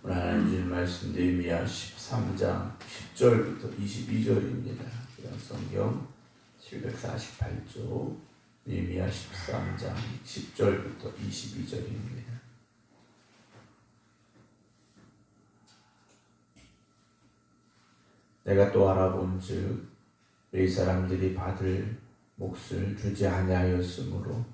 오늘 하나님 주신 말씀 느헤미야 13장 10절부터 22절입니다. 성경 748쪽 느헤미야 13장 10절부터 22절입니다. 내가 또 알아본즉 너희 사람들이 받을 몫을 주지 아니하였으므로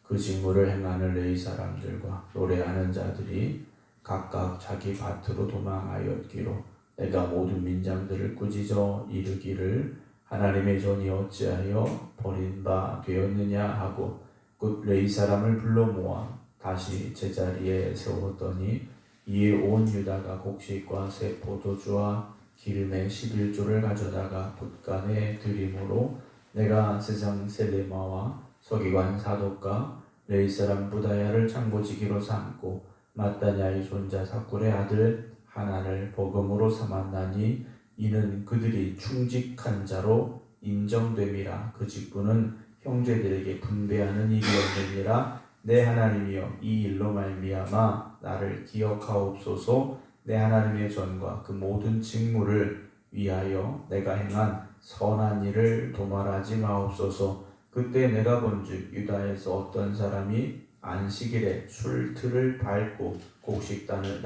그 직무를 행하는 레위 사람들과 노래하는 자들이 각각 자기 밭으로 도망하였기로 내가 모든 민장들을 꾸짖어 이르기를 하나님의 전이 어찌하여 버린 바 되었느냐 하고 곧 레위 사람을 불러 모아 다시 제자리에 세웠더니 이에 온 유다가 곡식과 새 포도주와 기름의 11조를 가져다가 붓간에 들이므로 내가 세상 셀레마와 서기관 사독과 레위 사람 부다야를 창고지기로 삼고 마따냐의 손자 사꿀의 아들 하나를 복음으로 삼았나니 이는 그들이 충직한 자로 인정됨이라. 그 직분은 형제들에게 분배하는 일이었느니라. 내 하나님이여 이 일로 말미암아 나를 기억하옵소서. 내 하나님의 전과 그 모든 직무를 위하여 내가 행한 선한 일을 도말하지 마옵소서. 그때 내가 본즉 유다에서 어떤 사람이 안식일에 술틀을 밟고 곡식단을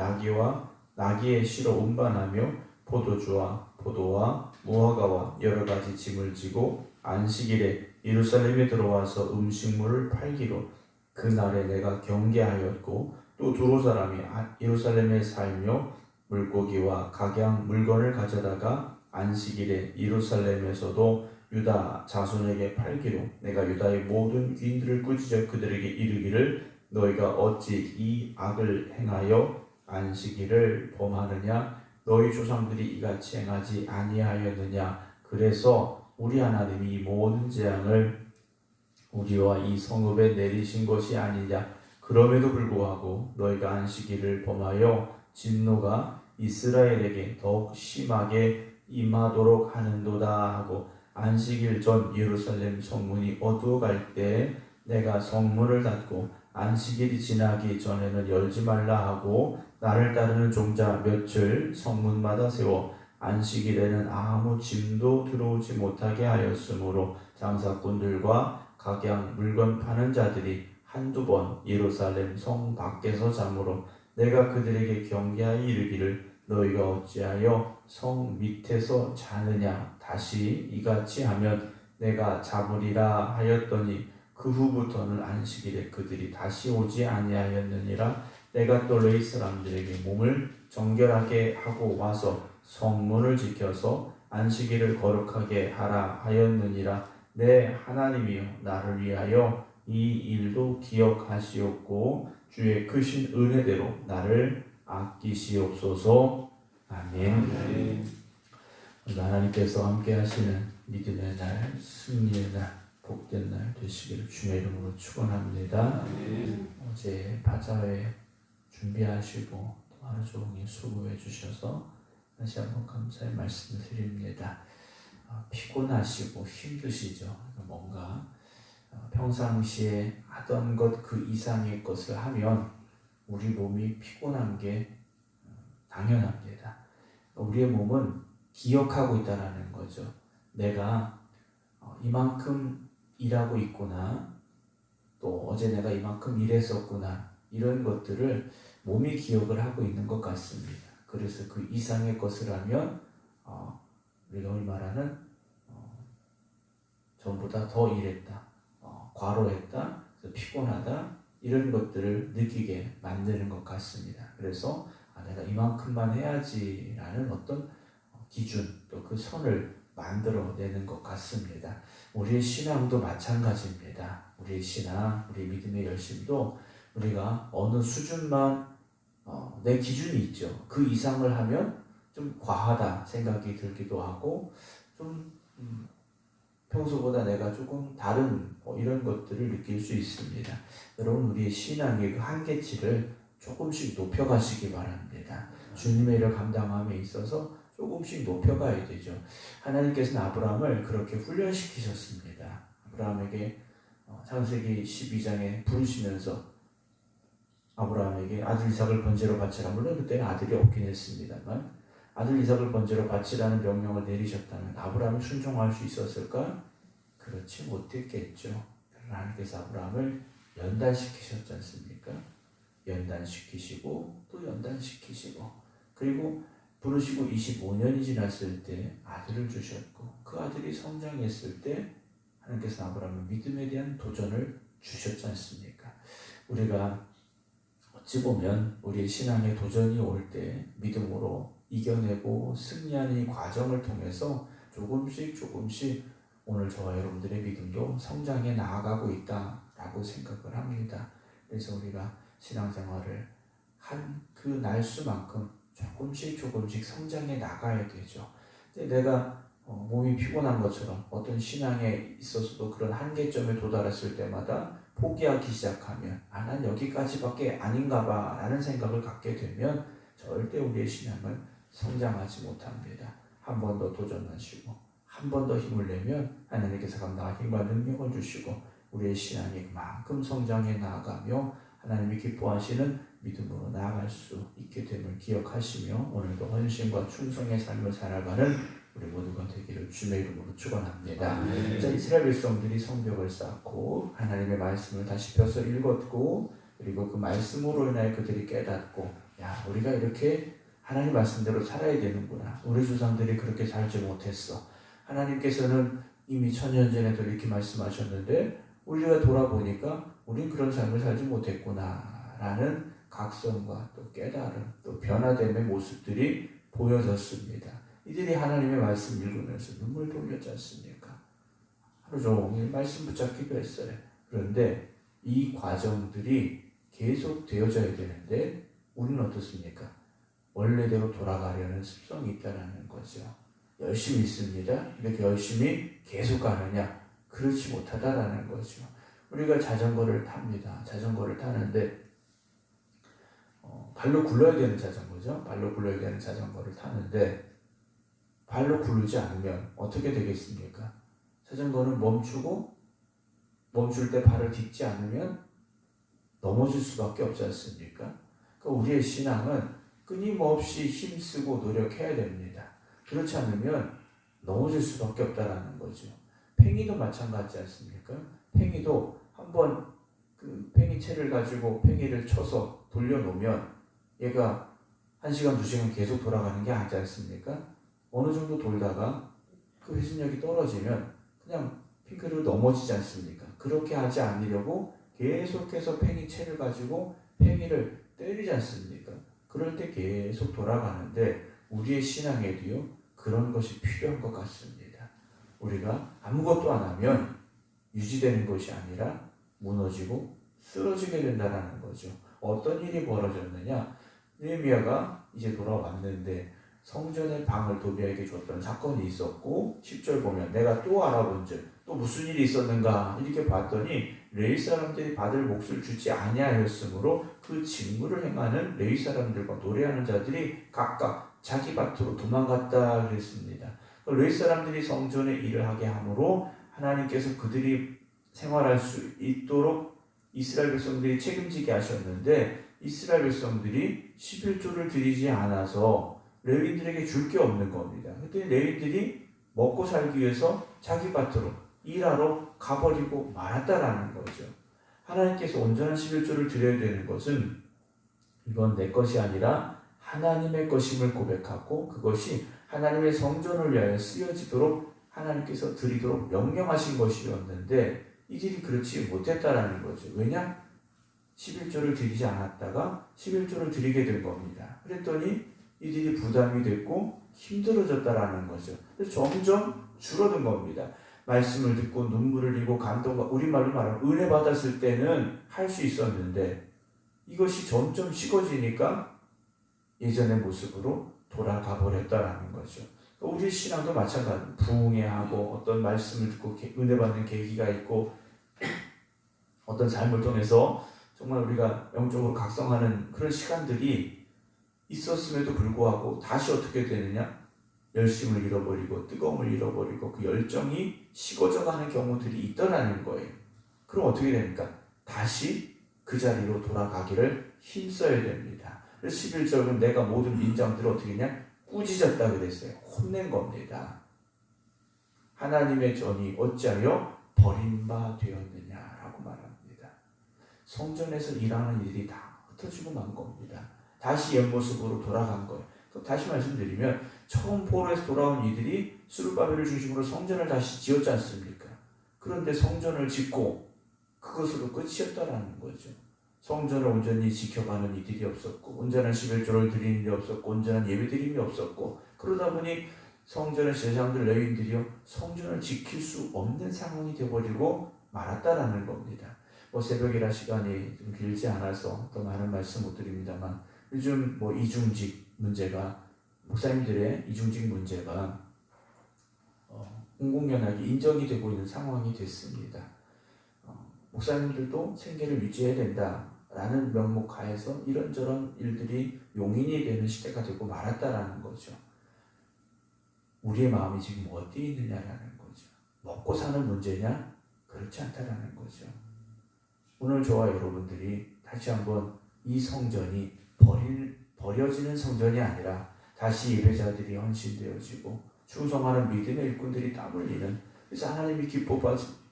나귀의 실어 운반하며 포도주와 포도와 무화과와 여러 가지 짐을 지고 안식일에 예루살렘에 들어와서 음식물을 팔기로 그날에 내가 경계하였고 또 두로 사람이 예루살렘에 살며 물고기와 각양 물건을 가져다가 안식일에 예루살렘에서도 유다 자손에게 팔기로 내가 유다의 모든 귀인들을 꾸짖어 그들에게 이르기를 너희가 어찌 이 악을 행하여 안식일을 범하느냐. 너희 조상들이 이같이 행하지 아니하였느냐. 그래서 우리 하나님이 이 모든 재앙을 우리와 이 성읍에 내리신 것이 아니냐. 그럼에도 불구하고 너희가 안식일을 범하여 진노가 이스라엘에게 더욱 심하게 임하도록 하는도다 하고 안식일 전 예루살렘 성문이 어두워갈 때 내가 성문을 닫고 안식일이 지나기 전에는 열지 말라 하고 나를 따르는 종자 몇을 성문마다 세워 안식일에는 아무 짐도 들어오지 못하게 하였으므로 장사꾼들과 각양 물건 파는 자들이 한두 번 예루살렘 성 밖에서 자므로 내가 그들에게 경계하여 이르기를 너희가 어찌하여 성 밑에서 자느냐. 다시 이같이 하면 내가 잡으리라 하였더니 그 후부터는 안식일에 그들이 다시 오지 아니하였느니라. 내가 또 레위 사람들에게 몸을 정결하게 하고 와서 성문을 지켜서 안식일을 거룩하게 하라 하였느니라. 내 하나님이여 나를 위하여 이 일도 기억하시옵고 주의 크신 은혜대로 나를 아끼시옵소서. 아멘. 하나님께서 함께 하시는 믿음의 날, 승리의 날, 복된 날 되시기를 주의 이름으로 축원합니다. 어제 바자회 준비하시고 또 하루 종일 수고해 주셔서 다시 한번 감사의 말씀을 드립니다. 피곤하시고 힘드시죠? 뭔가 평상시에 하던 것 그 이상의 것을 하면 우리 몸이 피곤한 게 당연합니다. 우리의 몸은 기억하고 있다는 거죠. 내가 이만큼 일하고 있구나, 또 어제 내가 이만큼 일했었구나, 이런 것들을 몸이 기억을 하고 있는 것 같습니다. 그래서 그 이상의 것을 하면 우리가 흔히 말하는 전보다 더 일했다, 과로했다, 피곤하다, 이런 것들을 느끼게 만드는 것 같습니다. 그래서 내가 이만큼만 해야지라는 어떤 기준, 또 그 선을 만들어내는 것 같습니다. 우리의 신앙도 마찬가지입니다. 우리의 신앙, 우리 믿음의 열심도 우리가 어느 수준만 내 기준이 있죠. 그 이상을 하면 좀 과하다 생각이 들기도 하고 좀 평소보다 내가 조금 다른 이런 것들을 느낄 수 있습니다. 여러분, 우리의 신앙의 그 한계치를 조금씩 높여가시기 바랍니다. 주님의 일을 감당함에 있어서 조금씩 높여가야 되죠. 하나님께서는 아브라함을 그렇게 훈련시키셨습니다. 아브라함에게 창세기 12장에 부르시면서 아브라함에게 아들 이삭을 번제로 바치라. 물론 그때는 아들이 없긴 했습니다만 아들 이삭을 번제로 바치라는 명령을 내리셨다면 아브라함이 순종할 수 있었을까? 그렇지 못했겠죠. 하나님께서 아브라함을 연단시키셨지 않습니까? 연단시키시고 또 연단시키시고 그리고 부르시고 25년이 지났을 때 아들을 주셨고 그 아들이 성장했을 때 하나님께서 아브라함의 믿음에 대한 도전을 주셨지 않습니까? 우리가 어찌 보면 우리의 신앙의 도전이 올 때 믿음으로 이겨내고 승리하는 이 과정을 통해서 조금씩 오늘 저와 여러분들의 믿음도 성장해 나아가고 있다라고 생각을 합니다. 그래서 우리가 신앙생활을 한 그 날수만큼 조금씩 성장해 나가야 되죠. 근데 내가 몸이 피곤한 것처럼 어떤 신앙에 있어서도 그런 한계점에 도달했을 때마다 포기하기 시작하면 난 여기까지밖에 아닌가 봐 라는 생각을 갖게 되면 절대 우리의 신앙은 성장하지 못합니다. 한 번 더 도전하시고 한 번 더 힘을 내면 하나님께서 감당할 힘과 능력을 주시고 우리의 신앙이 그만큼 성장해 나아가며 하나님이 기뻐하시는 믿음으로 나아갈 수 있게 됨을 기억하시며 오늘도 헌신과 충성의 삶을 살아가는 우리 모두가 되기를 주의 이름으로 축원합니다. 자, 이스라엘 백성들이 성벽을 쌓고 하나님의 말씀을 다시 펴서 읽었고 그리고 그 말씀으로 인하여 그들이 깨닫고 우리가 이렇게 하나님 말씀대로 살아야 되는구나. 우리 조상들이 그렇게 살지 못했어. 하나님께서는 이미 천년 전에도 이렇게 말씀하셨는데 우리가 돌아보니까 우린 그런 삶을 살지 못했구나 라는 각성과 또 깨달음 또 변화됨의 모습들이 보여졌습니다. 이들이 하나님의 말씀 읽으면서 눈물 돌렸지 않습니까? 하루 종일 말씀 붙잡기도 했어요. 그런데 이 과정들이 계속 되어져야 되는데 우리는 어떻습니까? 원래대로 돌아가려는 습성이 있다는 거죠. 열심히 있습니다. 이렇게 열심히 계속 가느냐? 그렇지 못하다라는 거죠. 우리가 자전거를 탑니다. 자전거를 타는데 발로 굴러야 되는 자전거죠. 발로 굴러야 되는 자전거를 타는데 발로 굴르지 않으면 어떻게 되겠습니까? 자전거는 멈출 때 발을 딛지 않으면 넘어질 수밖에 없지 않습니까? 그러니까 우리의 신앙은 끊임없이 힘쓰고 노력해야 됩니다. 그렇지 않으면 넘어질 수밖에 없다라는 거죠. 팽이도 마찬가지지 않습니까? 팽이도 한번 그 팽이채를 가지고 팽이를 쳐서 돌려놓으면 얘가 1시간, 2시간 계속 돌아가는 게 아니지 않습니까? 어느 정도 돌다가 그 회전력이 떨어지면 그냥 핑크로 넘어지지 않습니까? 그렇게 하지 않으려고 계속해서 팽이채를 가지고 팽이를 때리지 않습니까? 그럴 때 계속 돌아가는데 우리의 신앙에도요 그런 것이 필요한 것 같습니다. 우리가 아무것도 안 하면 유지되는 것이 아니라 무너지고 쓰러지게 된다는 거죠. 어떤 일이 벌어졌느냐? 느헤미야가 이제 돌아왔는데 성전의 방을 도비아에게 줬던 사건이 있었고 10절 보면 내가 또 알아본즉 또 무슨 일이 있었는가 이렇게 봤더니 레위 사람들이 받을 몫을 주지 아니하였으므로 그 직무를 행하는 레위 사람들과 노래하는 자들이 각각 자기 밭으로 도망갔다 그랬습니다. 레위 사람들이 성전의 일을 하게 함으로 하나님께서 그들이 생활할 수 있도록 이스라엘 백성들이 책임지게 하셨는데 이스라엘 백성들이 11조를 드리지 않아서 레위인들에게 줄 게 없는 겁니다. 그때 레위인들이 먹고 살기 위해서 자기 밭으로 일하러 가버리고 말았다라는 거죠. 하나님께서 온전한 11조를 드려야 되는 것은 이건 내 것이 아니라 하나님의 것임을 고백하고 그것이 하나님의 성전을 위하여 쓰여지도록 하나님께서 드리도록 명령하신 것이었는데 이들이 그렇지 못했다라는 거죠. 왜냐? 11조를 드리지 않았다가 11조를 드리게 된 겁니다. 그랬더니 이들이 부담이 됐고 힘들어졌다라는 거죠. 그래서 점점 줄어든 겁니다. 말씀을 듣고 눈물을 흘리고 감동과 우리말로 말하면 은혜 받았을 때는 할 수 있었는데 이것이 점점 식어지니까 예전의 모습으로 돌아가 버렸다라는 거죠. 우리 신앙도 마찬가지. 부흥회하고 어떤 말씀을 듣고 은혜 받는 계기가 있고 어떤 삶을 통해서 정말 우리가 영적으로 각성하는 그런 시간들이 있었음에도 불구하고 다시 어떻게 되느냐? 열심을 잃어버리고 뜨거움을 잃어버리고 그 열정이 식어져가는 경우들이 있더라는 거예요. 그럼 어떻게 됩니까? 다시 그 자리로 돌아가기를 힘써야 됩니다. 그래서 11절은 내가 모든 민장들을 어떻게 했냐? 꾸짖었다 그랬어요. 혼낸 겁니다. 하나님의 전이 어찌하여 버림바 되었느냐라고 말합니다. 성전에서 일하는 일이 다 흩어지고 만 겁니다. 다시 옛 모습으로 돌아간 거예요. 다시 말씀드리면 처음 포로에서 돌아온 이들이 스룹바벨을 중심으로 성전을 다시 지었지 않습니까? 그런데 성전을 짓고 그것으로 끝이었다라는 거죠. 성전을 온전히 지켜가는 이들이 없었고 온전한 11조를 드리는 일이 없었고 온전한 예배드림이 없었고 그러다 보니 성전의 제사장들 레위인들이요 성전을 지킬 수 없는 상황이 되어버리고 말았다라는 겁니다. 새벽이라 시간이 좀 길지 않아서 더 많은 말씀 못 드립니다만 요즘 이중직 문제가 목사님들의 이중직 문제가 공공연하게 인정이 되고 있는 상황이 됐습니다. 목사님들도 생계를 유지해야 된다라는 명목 하에서 이런저런 일들이 용인이 되는 시대가 되고 말았다라는 거죠. 우리의 마음이 지금 어디에 있느냐라는 거죠. 먹고 사는 문제냐? 그렇지 않다라는 거죠. 오늘 저와 여러분들이 다시 한번 이 성전이 버려지는 성전이 아니라 다시 예배자들이 헌신되어지고 충성하는 믿음의 일꾼들이 땀 흘리는 그래서 하나님이 기뻐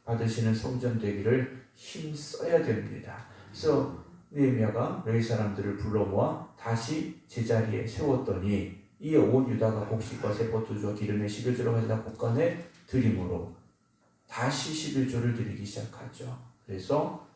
받으시는 성전 되기를 힘써야 됩니다. 그래서 느헤미야가 레위 사람들을 불러 모아 다시 제자리에 세웠더니 이에 온 유다가 곡식과 세포토주와 기름의 11조를 가져다 곳간에 드림으로 다시 11조를 드리기 시작하죠. 그래서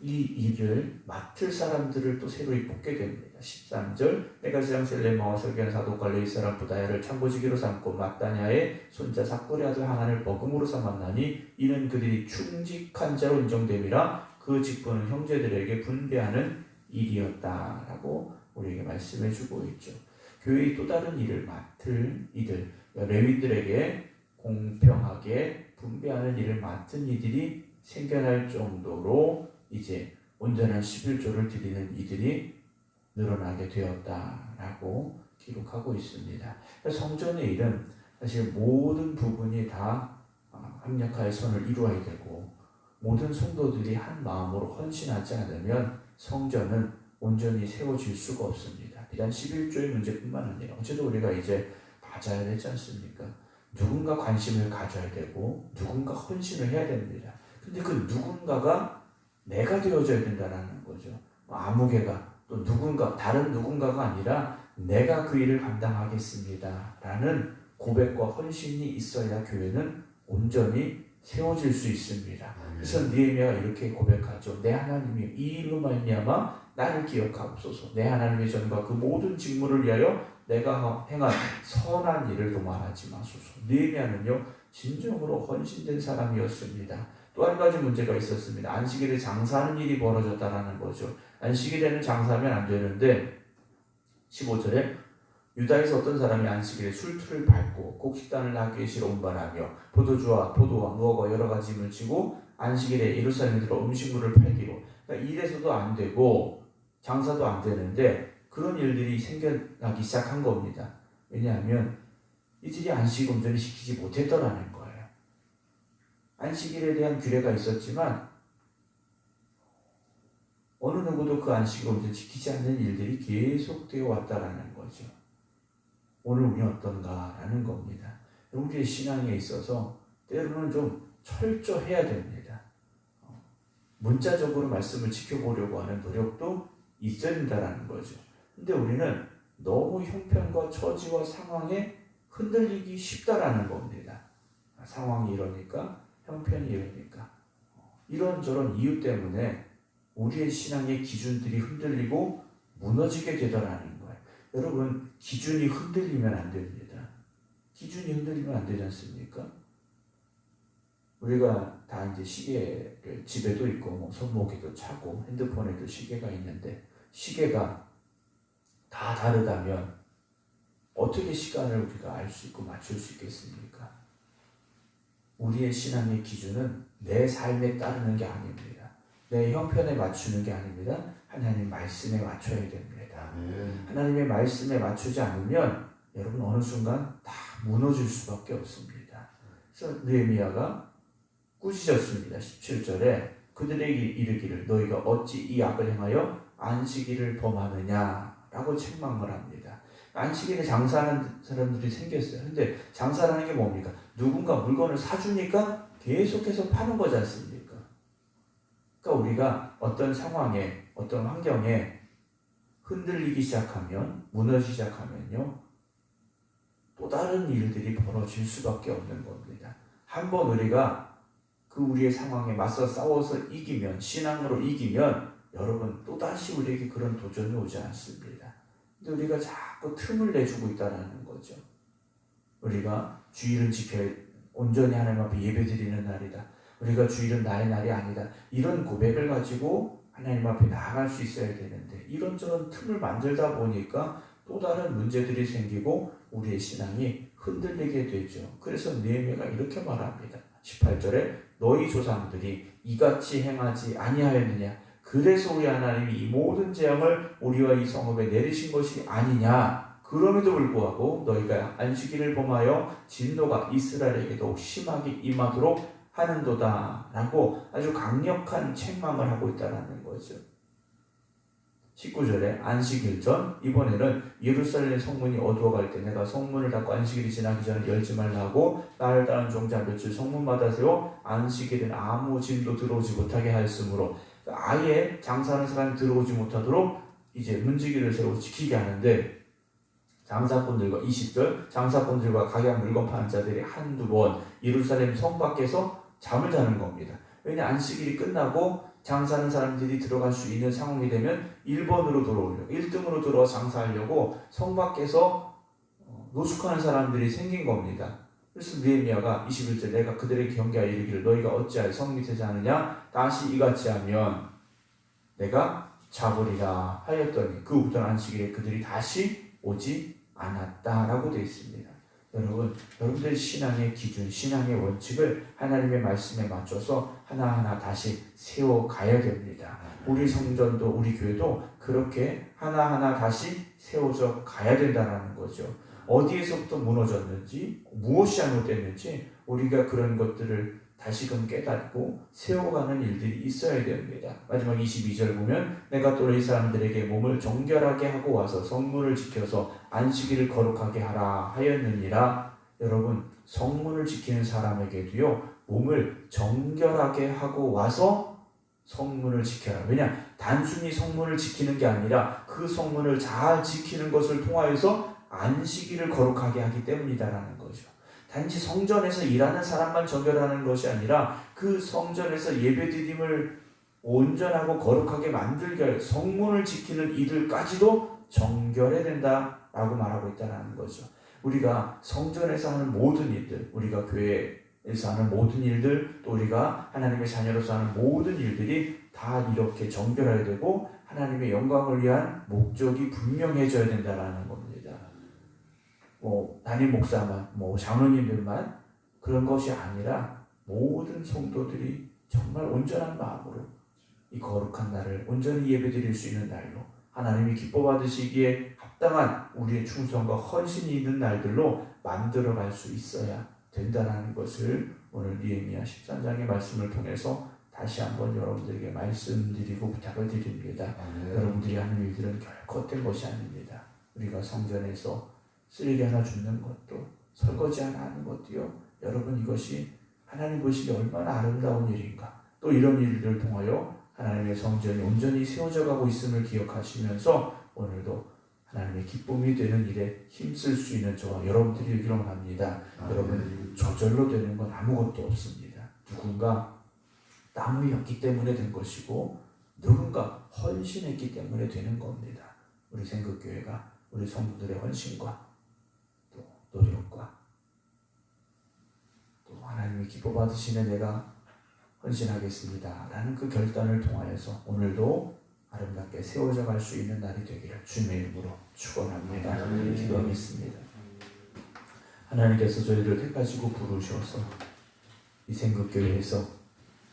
이 일을 맡을 사람들을 또 새로이 뽑게 됩니다. 13절 내가 제장 셀레마와 설계한 사독과 레위 사람 부다야를 참고지기로 삼고 마따냐의 손자 삭불의 아들 하나를 버금으로 삼았나니 이는 그들이 충직한 자로 인정됨이라 그 직분은 형제들에게 분배하는 일이었다라고 우리에게 말씀해주고 있죠. 교회의 또 다른 일을 맡을 이들 레위들에게 공평하게 분배하는 일을 맡은 이들이 생겨날 정도로 이제 온전한 11조를 드리는 이들이 늘어나게 되었다라고 기록하고 있습니다. 성전의 일은 사실 모든 부분이 다 합력하여 선을 이루어야 되고 모든 성도들이 한 마음으로 헌신하지 않으면 성전은 온전히 세워질 수가 없습니다. 비단 11조의 문제뿐만 아니라 어제도 우리가 이제 맞아야 되지 않습니까? 누군가 관심을 가져야 되고 누군가 헌신을 해야 됩니다. 근데 그 누군가가 내가 되어져야 된다는 거죠. 아무개가 또 누군가 다른 누군가가 아니라 내가 그 일을 감당하겠습니다 라는 고백과 헌신이 있어야 교회는 온전히 세워질 수 있습니다. 그래서 느헤미야가 이렇게 고백하죠. 내 하나님이 이 일로 말미암아 나를 기억하옵소서. 내 하나님의 전과 그 모든 직무를 위하여 내가 행한 선한 일을 도말하지 마소서. 느헤미야는요 진정으로 헌신된 사람이었습니다. 또 한 가지 문제가 있었습니다. 안식일에 장사하는 일이 벌어졌다는 거죠. 안식일에는 장사하면 안 되는데 15절에 유다에서 어떤 사람이 안식일에 술틀을 밟고 곡식단을 나귀시러 운반하며 포도주와 포도와 무화과 여러 가지 짐을 지고 안식일에 예루살렘에 들어 음식물을 팔기로 그러니까 일에서도 안 되고 장사도 안 되는데 그런 일들이 생겨나기 시작한 겁니다. 왜냐하면 이들이 안식을 온전히 지키지 못했더라는 거예요. 안식일에 대한 규례가 있었지만 어느 누구도 그 안식을 온전히 지키지 않는 일들이 계속되어 왔다라는 거죠. 오늘 우리는 어떤가라는 겁니다. 우리의 신앙에 있어서 때로는 좀 철저해야 됩니다. 문자적으로 말씀을 지켜보려고 하는 노력도 있어야 된다는 거죠. 근데 우리는 너무 형편과 처지와 상황에 흔들리기 쉽다라는 겁니다. 상황이 이러니까 형편이 이러니까 이런저런 이유 때문에 우리의 신앙의 기준들이 흔들리고 무너지게 되더라는 거예요. 여러분 기준이 흔들리면 안 됩니다. 기준이 흔들리면 안 되지 않습니까? 우리가 다 이제 시계를 집에도 있고 손목에도 차고 핸드폰에도 시계가 있는데 시계가 다 다르다면 어떻게 시간을 우리가 알 수 있고 맞출 수 있겠습니까? 우리의 신앙의 기준은 내 삶에 따르는 게 아닙니다. 내 형편에 맞추는 게 아닙니다. 하나님 말씀에 맞춰야 됩니다. 하나님의 말씀에 맞추지 않으면 여러분 어느 순간 다 무너질 수밖에 없습니다. 그래서 느헤미야가 꾸짖었습니다. 17절에 그들에게 이르기를 너희가 어찌 이 악을 행하여 안식일을 범하느냐라고 책망을 합니다. 안식일에 장사하는 사람들이 생겼어요. 근데 장사라는 게 뭡니까? 누군가 물건을 사주니까 계속해서 파는 거지 않습니까? 그러니까 우리가 어떤 상황에, 어떤 환경에 흔들리기 시작하면, 무너지기 시작하면요, 또 다른 일들이 벌어질 수밖에 없는 겁니다. 한번 우리가 그 우리의 상황에 맞서 싸워서 이기면, 신앙으로 이기면 여러분 또다시 우리에게 그런 도전이 오지 않습니다. 근데 우리가 자꾸 틈을 내주고 있다는 거죠. 우리가 주일은 지켜야, 온전히 하나님 앞에 예배드리는 날이다. 우리가 주일은 나의 날이 아니다. 이런 고백을 가지고 하나님 앞에 나아갈 수 있어야 되는데 이런저런 틈을 만들다 보니까 또 다른 문제들이 생기고 우리의 신앙이 흔들리게 되죠. 그래서 느헤미야가 이렇게 말합니다. 18절에 너희 조상들이 이같이 행하지 아니하였느냐? 그래서 우리 하나님이 이 모든 재앙을 우리와 이 성읍에 내리신 것이 아니냐? 그럼에도 불구하고 너희가 안식일을 범하여 진노가 이스라엘에게 더욱 심하게 임하도록 하는도다 라고 아주 강력한 책망을 하고 있다는 거죠. 19절에 안식일 전 이번에는 예루살렘 성문이 어두워갈 때 내가 성문을 닫고 안식일이 지나기 전에 열지 말라 하고 나를 따른 종자 며칠 성문마다 세워 안식일은 아무 짐도 들어오지 못하게 하였으므로 아예 장사하는 사람이 들어오지 못하도록 이제 문지기를 세우고 지키게 하는데 장사꾼들과 20절 장사꾼들과 각양 물건 파는 자들이 한두 번 예루살렘 성 밖에서 잠을 자는 겁니다. 왜냐 안식일이 끝나고 장사하는 사람들이 들어갈 수 있는 상황이 되면 1번으로 들어오려고 1등으로 들어와 장사하려고 성 밖에서 노숙하는 사람들이 생긴 겁니다. 그래서 느헤미야가 21절 내가 그들에게 경계하여 이르기를 너희가 어찌하여 성 밑에 자느냐 다시 이같이 하면 내가 잡으리라 하였더니 그 후부터는 안식일에 그들이 다시 오지 않았다라고 되어 있습니다. 여러분들 신앙의 기준, 신앙의 원칙을 하나님의 말씀에 맞춰서 하나하나 다시 세워가야 됩니다. 우리 성전도 우리 교회도 그렇게 하나하나 다시 세워져 가야 된다는 거죠. 어디에서부터 무너졌는지, 무엇이 잘못됐는지 우리가 그런 것들을 다시금 깨닫고 세워가는 일들이 있어야 됩니다. 마지막 22절 보면 내가 또 이 사람들에게 몸을 정결하게 하고 와서 성문을 지켜서 안식일을 거룩하게 하라 하였느니라. 여러분 성문을 지키는 사람에게도요 몸을 정결하게 하고 와서 성문을 지켜라. 왜냐 단순히 성문을 지키는 게 아니라 그 성문을 잘 지키는 것을 통하여서 안식일을 거룩하게 하기 때문이다라는 거죠. 단지 성전에서 일하는 사람만 정결하는 것이 아니라 그 성전에서 예배드림을 온전하고 거룩하게 만들게 할 성문을 지키는 이들까지도 정결해야 된다라고 말하고 있다는 거죠. 우리가 성전에서 하는 모든 일들, 우리가 교회에서 하는 모든 일들, 또 우리가 하나님의 자녀로서 하는 모든 일들이 다 이렇게 정결해야 되고 하나님의 영광을 위한 목적이 분명해져야 된다는 겁니다. 담임 목사만, 장로님들만 그런 것이 아니라 모든 성도들이 정말 온전한 마음으로 이 거룩한 날을 온전히 예배드릴 수 있는 날로 하나님이 기뻐 받으시기에 합당한 우리의 충성과 헌신이 있는 날들로 만들어갈 수 있어야 된다는 것을 오늘 느헤미야 13장의 말씀을 통해서 다시 한번 여러분들에게 말씀드리고 부탁을 드립니다. 여러분들이 하는 일들은 결코 헛된 것이 아닙니다. 우리가 성전에서 쓰레기 하나 줍는 것도 설거지 하나 하는 것도요. 여러분 이것이 하나님 보시기에 얼마나 아름다운 일인가. 또 이런 일들을 통하여 하나님의 성전이 온전히 세워져 가고 있음을 기억하시면서 오늘도 하나님의 기쁨이 되는 일에 힘쓸 수 있는 저와 여러분들이 되기를 원합니다. 여러분 저절로 되는 건 아무것도 없습니다. 누군가 땀이었기 때문에 된 것이고 누군가 헌신했기 때문에 되는 겁니다. 우리 생극교회가 우리 성도들의 헌신과 또 노력과 또 하나님이 기뻐 받으시는 내가 헌신하겠습니다 라는 그 결단을 통하여서 오늘도 아름답게 세워져 갈 수 있는 날이 되기를 주님의 이름으로 축원합니다. 기도하겠습니다. 하나님께서 저희를 택하시고 부르셔서 이 생극교회에서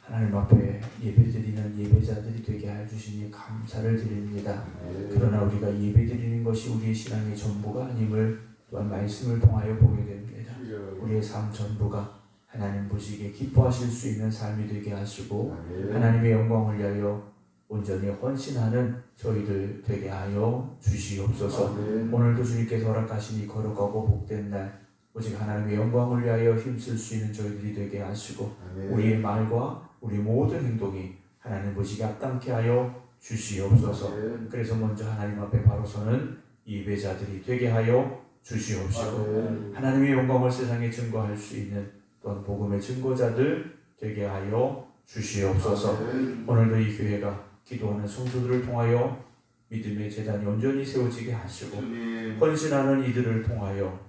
하나님 앞에 예배드리는 예배자들이 되게 해주시니 감사를 드립니다. 그러나 우리가 예배드리는 것이 우리의 신앙의 전부가 아님을 또한 말씀을 통하여 보게 됩니다. 우리의 삶 전부가 하나님 보시기에 기뻐하실 수 있는 삶이 되게 하시고 하나님의 영광을 위하여 온전히 헌신하는 저희들 되게 하여 주시옵소서. 아멘. 오늘도 주님께서 허락하신 이 거룩하고 복된 날 오직 하나님의 영광을 위하여 힘쓸 수 있는 저희들이 되게 하시고 아멘. 우리의 말과 우리 모든 행동이 하나님 보시기에 합당케 하여 주시옵소서. 아멘. 그래서 먼저 하나님 앞에 바로 서는 예배자들이 되게 하여 주시옵시고 아멘. 하나님의 영광을 세상에 증거할 수 있는 또한 복음의 증거자들 되게 하여 주시옵소서. 아멘. 오늘도 이 교회가 기도하는 성도들을 통하여 믿음의 재단이 온전히 세워지게 하시고 주님. 헌신하는 이들을 통하여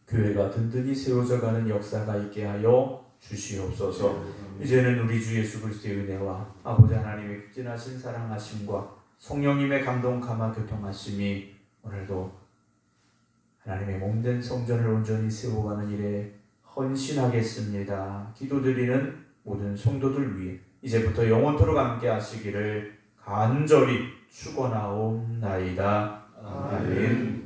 교회가 든든히 세워져가는 역사가 있게 하여 주시옵소서. 이제는 우리 주 예수 그리스도의 은혜와 아버지 하나님의 극진하신 사랑하심과 성령님의 감동 감화 교통하심이 오늘도 하나님의 몸된 성전을 온전히 세워가는 일에 헌신하겠습니다. 기도드리는 모든 성도들 위해 이제부터 영원토록 함께 하시기를 간절히 축원하옵나이다. 아멘.